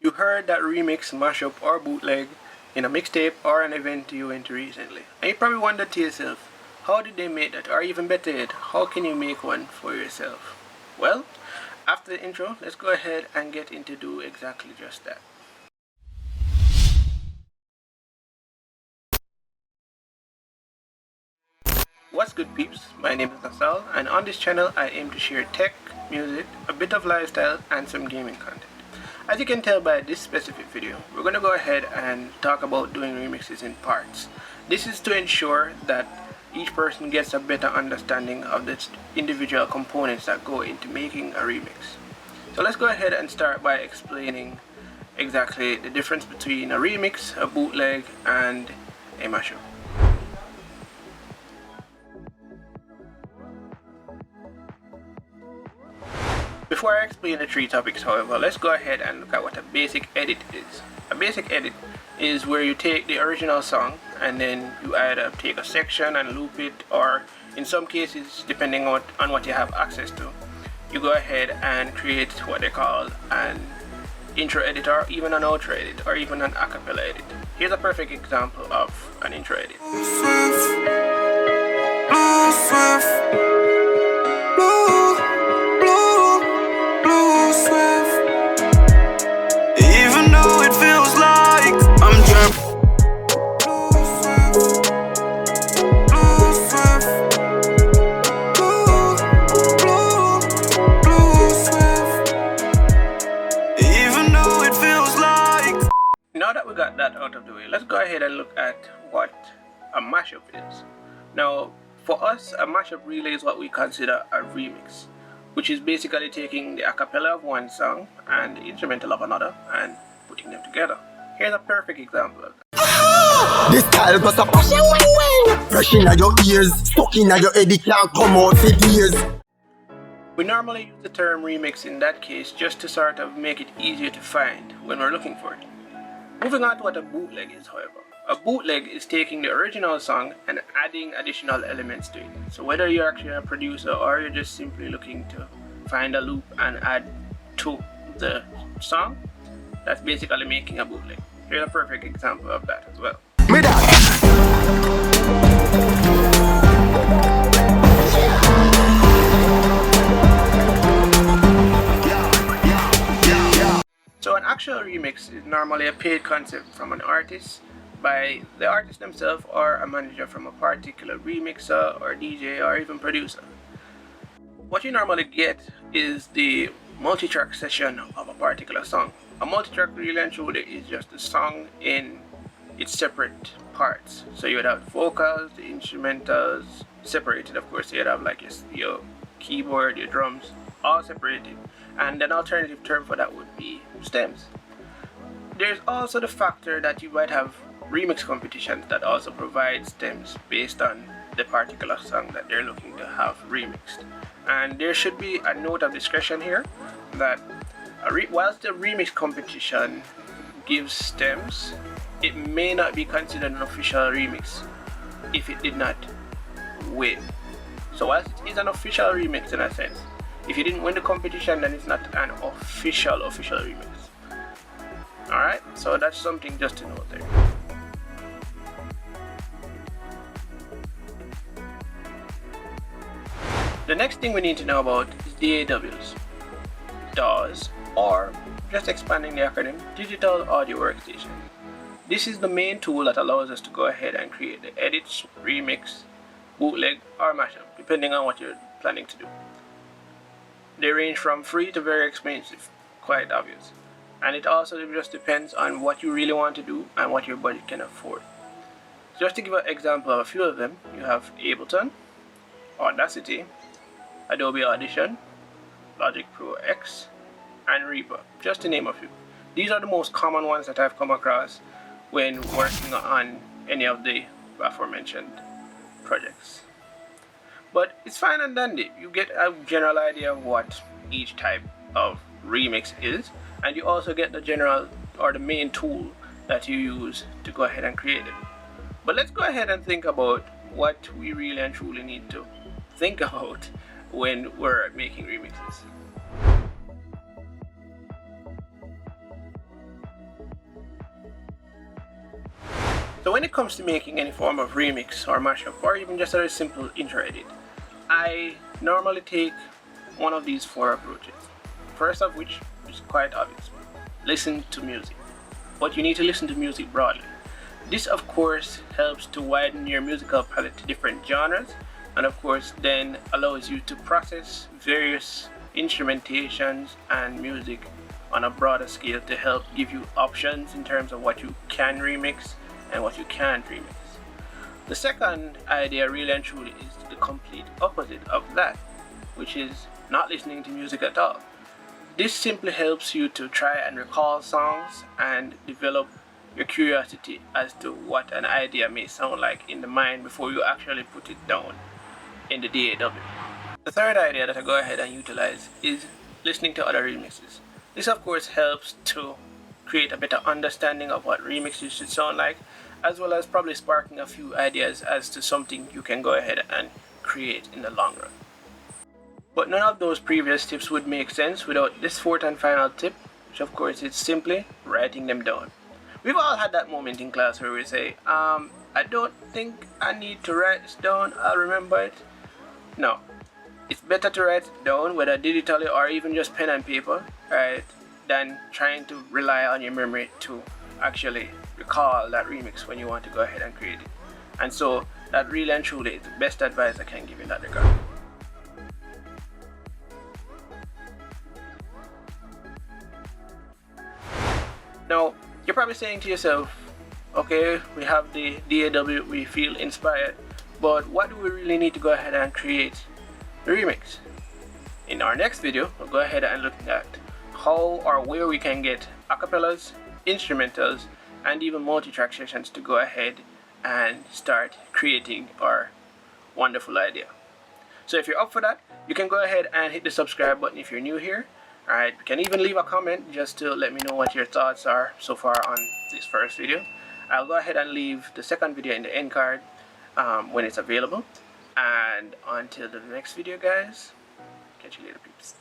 You heard that remix, mashup, or bootleg in a mixtape or an event you went to recently. And you probably wondered to yourself, how did they make that? Or even better yet, how can you make one for yourself? Well, after the intro, let's go ahead and get into do exactly just that. What's good peeps, my name is Nasaal, and on this channel I aim to share tech, music, a bit of lifestyle, and some gaming content. As you can tell by this specific video, we're going to go ahead and talk about doing remixes in parts. This is to ensure that each person gets a better understanding of the individual components that go into making a remix. So let's go ahead and start by explaining exactly the difference between a remix, a bootleg, and a mashup. Before I explain the three topics, however, let's go ahead and look at what a basic edit is. A basic edit is where you take the original song and then you either take a section and loop it, or in some cases, depending on what you have access to, you go ahead and create what they call an intro edit, or even an outro edit, or even an acapella edit. Here's a perfect example of an intro edit. Now that we got that out of the way, let's go ahead and look at what a mashup is. Now, for us, a mashup really is what we consider a remix, which is basically taking the acapella of one song and the instrumental of another and putting them together. Here's a perfect example of that. This style got a passion when fresh in your ears, stuck in your head, it can't come out for years. We normally use the term remix in that case just to sort of make it easier to find when we're looking for it. Moving on to what a bootleg is, however. A bootleg is taking the original song and adding additional elements to it. So whether you're actually a producer or you're just simply looking to find a loop and add to the song, that's basically making a bootleg. Here's a perfect example of that as well. So an actual remix is normally a paid concept from an artist by the artist themselves or a manager from a particular remixer or DJ or even producer. What you normally get is the multi-track session of a particular song. A multi-track really and truly is just a song in its separate parts. So you would have the vocals, the instrumentals separated, of course. You'd have like your keyboard, your drums, all separated. And an alternative term for that would be stems. There's also the factor that you might have remix competitions that also provide stems based on the particular song that they're looking to have remixed. And there should be a note of discretion here that whilst the remix competition gives stems, it may not be considered an official remix if it did not win. So whilst it is an official remix in a sense, if you didn't win the competition, then it's not an official remix. Alright, so that's something just to note there. The next thing we need to know about is DAWs. DAWs, or just expanding the acronym, Digital Audio Workstation. This is the main tool that allows us to go ahead and create the edits, remix, bootleg, or mashup, depending on what you're planning to do. They range from free to very expensive, quite obvious. And it also just depends on what you really want to do and what your budget can afford. Just to give an example of a few of them, you have Ableton, Audacity, Adobe Audition, Logic Pro X, and Reaper, just to name a few. These are the most common ones that I've come across when working on any of the aforementioned projects. But it's fine and dandy. You get a general idea of what each type of remix is, and you also get the general or the main tool that you use to go ahead and create it. But let's go ahead and think about what we really and truly need to think about when we're making remixes. So when it comes to making any form of remix or mashup or even just a simple intro edit, I normally take one of these four approaches. First of which is quite obvious. Listen to music. But you need to listen to music broadly. This of course helps to widen your musical palette to different genres, and of course then allows you to process various instrumentations and music on a broader scale to help give you options in terms of what you can remix and what you can't remix. The second idea really and truly is the complete opposite of that, which is not listening to music at all. This simply helps you to try and recall songs and develop your curiosity as to what an idea may sound like in the mind before you actually put it down in the DAW. The third idea that I go ahead and utilize is listening to other remixes. This of course helps to create a better understanding of what remixes should sound like, as well as probably sparking a few ideas as to something you can go ahead and create in the long run. But none of those previous tips would make sense without this fourth and final tip, which of course is simply writing them down. We've all had that moment in class where we say, I don't think I need to write this down, I'll remember it. No, it's better to write it down, whether digitally or even just pen and paper, right, than trying to rely on your memory to actually recall that remix when you want to go ahead and create it. And so that really and truly is the best advice I can give in that regard. Now, you're probably saying to yourself, okay, we have the DAW, we feel inspired, but what do we really need to go ahead and create the remix? In our next video, we'll go ahead and look at how or where we can get acapellas, instrumentals, and even multi-track sessions to go ahead and start creating our wonderful idea. So if you're up for that, you can go ahead and hit the subscribe button if you're new here. Alright, you can even leave a comment just to let me know what your thoughts are so far on this first video. I'll go ahead and leave the second video in the end card when it's available. And until the next video, guys, catch you later, peeps.